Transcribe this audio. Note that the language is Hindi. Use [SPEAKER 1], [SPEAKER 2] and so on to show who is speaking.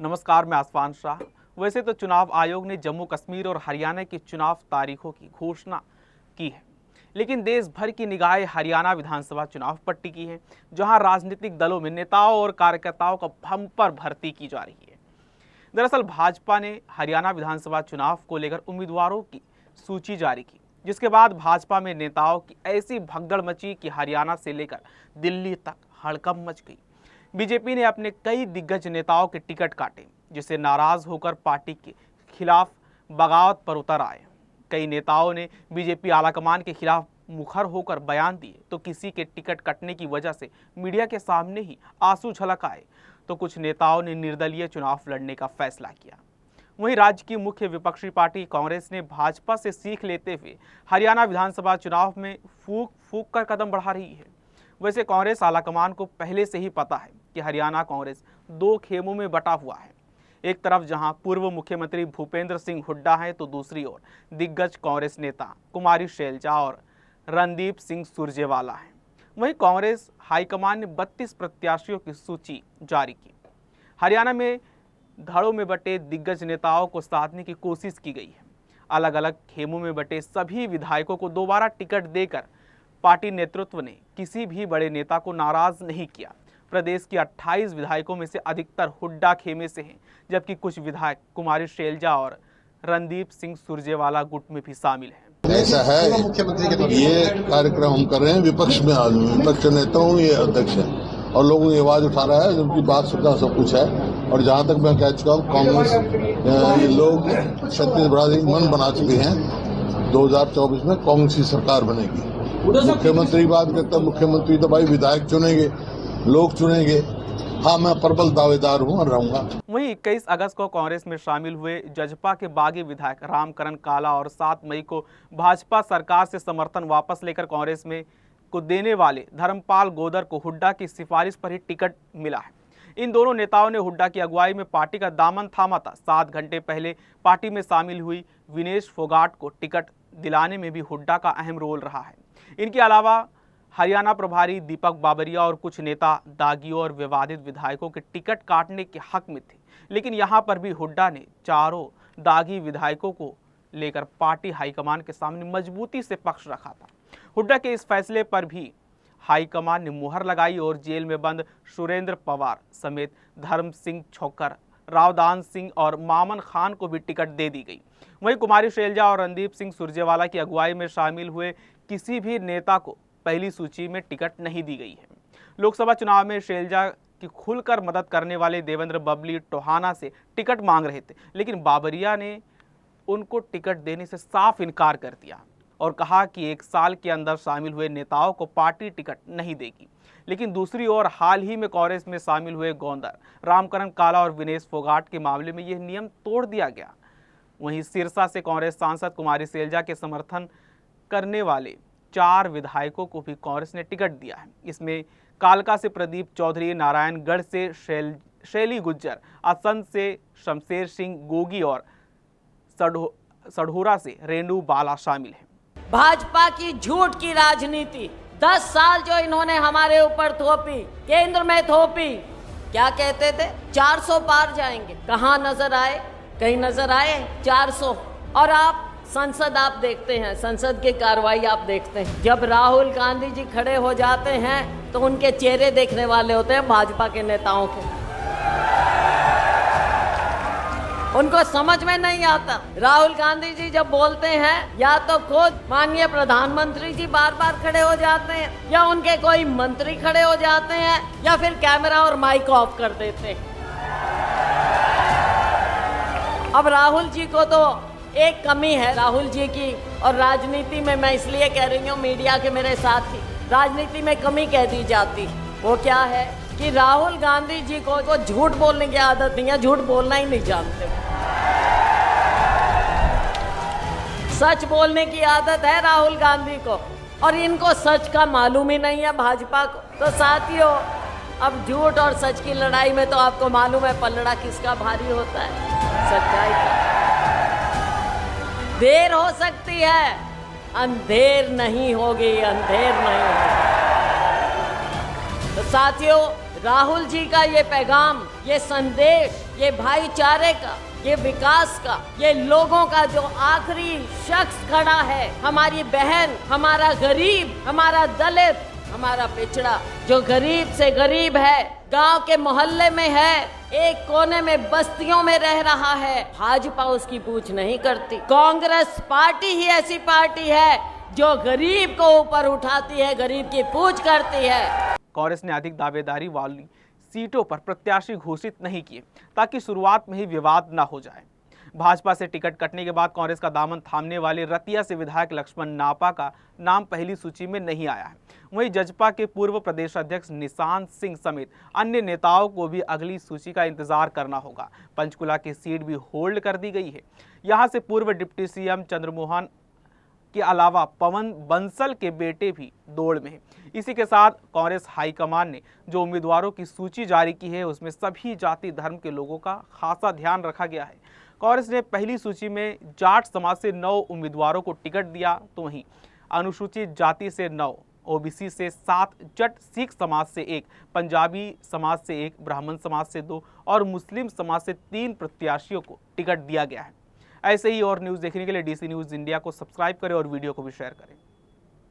[SPEAKER 1] नमस्कार, मैं आसफान शाह। वैसे तो चुनाव आयोग ने जम्मू कश्मीर और हरियाणा की चुनाव तारीखों की घोषणा की है, लेकिन देश भर की निगाहें हरियाणा विधानसभा चुनाव पर टिकी है, जहां राजनीतिक दलों में नेताओं और कार्यकर्ताओं का बम्पर भर्ती की जा रही है। दरअसल भाजपा ने हरियाणा विधानसभा चुनाव को लेकर उम्मीदवारों की सूची जारी की, जिसके बाद भाजपा में नेताओं की ऐसी भगदड़ मची कि हरियाणा से लेकर दिल्ली तक हड़कंप मच गई। बीजेपी ने अपने कई दिग्गज नेताओं के टिकट काटे, जिससे नाराज होकर पार्टी के खिलाफ बगावत पर उतर आए। कई नेताओं ने बीजेपी आलाकमान के खिलाफ मुखर होकर बयान दिए, तो किसी के टिकट कटने की वजह से मीडिया के सामने ही आंसू झलक आए, तो कुछ नेताओं ने निर्दलीय चुनाव लड़ने का फैसला किया। वहीं राज्य की मुख्य विपक्षी पार्टी कांग्रेस ने भाजपा से सीख लेते हुए हरियाणा विधानसभा चुनाव में फूंक फूंक कर कदम बढ़ा रही है। वैसे कांग्रेस आलाकमान को पहले से ही पता है कि हरियाणा कांग्रेस दो खेमों में बटा हुआ है। एक तरफ जहां पूर्व मुख्यमंत्री भूपेंद्र सिंह हुड्डा हैं, तो दूसरी ओर दिग्गज कांग्रेस नेता कुमारी शैलजा और रणदीप सिंह सुरजेवाला हैं। वहीं कांग्रेस हाईकमान ने 32 प्रत्याशियों की सूची जारी की। हरियाणा में धड़ों में बटे दिग्गज नेताओं को साधने की कोशिश की गई है। अलग अलग खेमों में बटे सभी विधायकों को दोबारा टिकट देकर पार्टी नेतृत्व ने किसी भी बड़े नेता को नाराज नहीं किया। प्रदेश के 28 विधायकों में से अधिकतर हुड्डा खेमे से हैं, जबकि कुछ विधायक कुमारी शैलजा और रणदीप सिंह सुरजेवाला गुट में भी शामिल हैं।
[SPEAKER 2] ऐसा है, ये कार्यक्रम हम कर रहे हैं विपक्ष में, विपक्ष नेता हूँ, ये अध्यक्ष है और लोगों की आवाज उठा रहा है, उनकी बात सुनना सब कुछ है। और जहां तक मैं कह चुका हूँ, कांग्रेस ये लोग छत्तीसगढ़ मन बना चुके हैं। 2024 में कांग्रेस की सरकार बनेगी। मुख्यमंत्री की बात करता, मुख्यमंत्री तो भाई विधायक चुनेंगे, लोग चुनेंगे। हाँ, मैं प्रबल दावेदार हूँ और रहूंगा।
[SPEAKER 1] वहीं 21 अगस्त को कांग्रेस में शामिल हुए जजपा के बागी विधायक रामकरण काला और 7 मई को भाजपा सरकार से समर्थन वापस लेकर कांग्रेस में को देने वाले धर्मपाल गोदर को हुड्डा की सिफारिश पर ही टिकट मिला है। इन दोनों नेताओं ने हुड्डा की अगुवाई में पार्टी का दामन थामा था। 7 घंटे पहले पार्टी में शामिल हुई विनेश फोगाट को टिकट दिलाने में भी हुड्डा का अहम रोल रहा है। इनके अलावा हरियाणा प्रभारी दीपक बाबरिया और कुछ नेता दागियों और विवादित विधायकों के टिकट काटने के हक में थे, लेकिन यहां पर भी हुड्डा ने चारों दागी विधायकों को लेकर पार्टी हाईकमान के सामने मजबूती से पक्ष रखा था। हुड्डा के इस फैसले पर भी हाईकमान ने मुहर लगाई और जेल में बंद सुरेंद्र पवार समेत धर्म सिंह छोकर, रावदान सिंह और मामन खान को भी टिकट दे दी गई। वहीं कुमारी शैलजा और रणदीप सिंह सुरजेवाला की अगुवाई में शामिल हुए किसी भी नेता को पहली सूची में टिकट नहीं दी गई है। लोकसभा चुनाव में शैलजा की खुलकर मदद करने वाले देवेंद्र बबली टोहाना से टिकट मांग रहे थे, लेकिन बाबरिया ने उनको टिकट देने से साफ इनकार कर दिया और कहा कि 1 साल के अंदर शामिल हुए नेताओं को पार्टी टिकट नहीं देगी। लेकिन दूसरी ओर हाल ही में कांग्रेस में शामिल हुए गोंदर, रामकरण काला और विनेश फोगाट के मामले में यह नियम तोड़ दिया गया। वहीं सिरसा से कांग्रेस सांसद कुमारी शैलजा के समर्थन करने वाले 4 विधायकों को भी कांग्रेस ने टिकट दिया है। इसमें कालका से प्रदीप चौधरी, नारायणगढ़ से शैली गुज्जर, असंत से शमशेर सिंह गोगी और सढ़ोरा से रेणु बाला शामिल हैं।
[SPEAKER 3] भाजपा की झूठ की राजनीति 10 साल जो इन्होंने हमारे ऊपर थोपी, केंद्र में थोपी, क्या कहते थे 400 पार जाएंगे, कहाँ नजर आए? कहीं नजर आए 400? और आप संसद आप देखते हैं, संसद की कार्रवाई आप देखते हैं, जब राहुल गांधी जी खड़े हो जाते हैं तो उनके चेहरे देखने वाले होते हैं भाजपा के नेताओं के। उनको समझ में नहीं आता। राहुल गांधी जी जब बोलते हैं, या तो खुद माननीय प्रधानमंत्री जी बार बार खड़े हो जाते हैं, या उनके कोई मंत्री खड़े हो जाते हैं, या फिर कैमरा और माइक ऑफ कर देते हैं। अब राहुल जी को तो एक कमी है राहुल जी की, और राजनीति में मैं इसलिए कह रही हूँ, मीडिया के मेरे साथी, राजनीति में कमी कह दी जाती। वो क्या है कि राहुल गांधी जी को झूठ बोलने की आदत नहीं है, झूठ बोलना ही नहीं जानते। सच बोलने की आदत है राहुल गांधी को, और इनको सच का मालूम ही नहीं है भाजपा को। तो साथियों, अब झूठ और सच की लड़ाई में तो आपको मालूम है पलड़ा किसका भारी होता है, सच्चाई का। देर हो सकती है, अंधेर नहीं होगी, अंधेर नहीं होगी। तो साथियों, राहुल जी का ये पैगाम, ये संदेश, ये भाईचारे का, ये विकास का, ये लोगों का जो आखिरी शख्स खड़ा है, हमारी बहन, हमारा गरीब, हमारा दलित, हमारा पिछड़ा, जो गरीब से गरीब है, गांव के मोहल्ले में है, एक कोने में बस्तियों में रह रहा है, भाजपा उसकी पूछ नहीं करती। कांग्रेस पार्टी ही ऐसी पार्टी है जो गरीब को ऊपर उठाती है, गरीब की पूछ करती है।
[SPEAKER 1] कांग्रेस ने अधिक दावेदारी वाली सीटों पर प्रत्याशी घोषित नहीं किए ताकि शुरुआत में ही विवाद न हो जाए। भाजपा से टिकट कटने के बाद कांग्रेस का दामन थामने वाले रतिया से विधायक लक्ष्मण नापा का नाम पहली सूची में नहीं आया है। वहीं जजपा के पूर्व प्रदेश अध्यक्ष निशांत सिंह समेत अन्य नेताओं को भी अगली सूची का इंतजार करना होगा। पंचकुला की सीट भी होल्ड कर दी गई है। यहां से पूर्व डिप्टी सीएम चंद्रमोहन के अलावा पवन बंसल के बेटे भी दौड़ में हैं। इसी के साथ कांग्रेस हाईकमान ने जो उम्मीदवारों की सूची जारी की है उसमें सभी जाति धर्म के लोगों का खासा ध्यान रखा गया है। कांग्रेस ने पहली सूची में जाट समाज से 9 उम्मीदवारों को टिकट दिया, तो वहीं अनुसूचित जाति से 9, ओबीसी से 7, जट सिख समाज से 1, पंजाबी समाज से 1, ब्राह्मण समाज से 2 और मुस्लिम समाज से 3 प्रत्याशियों को टिकट दिया गया है। ऐसे ही और न्यूज़ देखने के लिए डीसी न्यूज़ इंडिया को सब्सक्राइब करें और वीडियो को भी शेयर करें।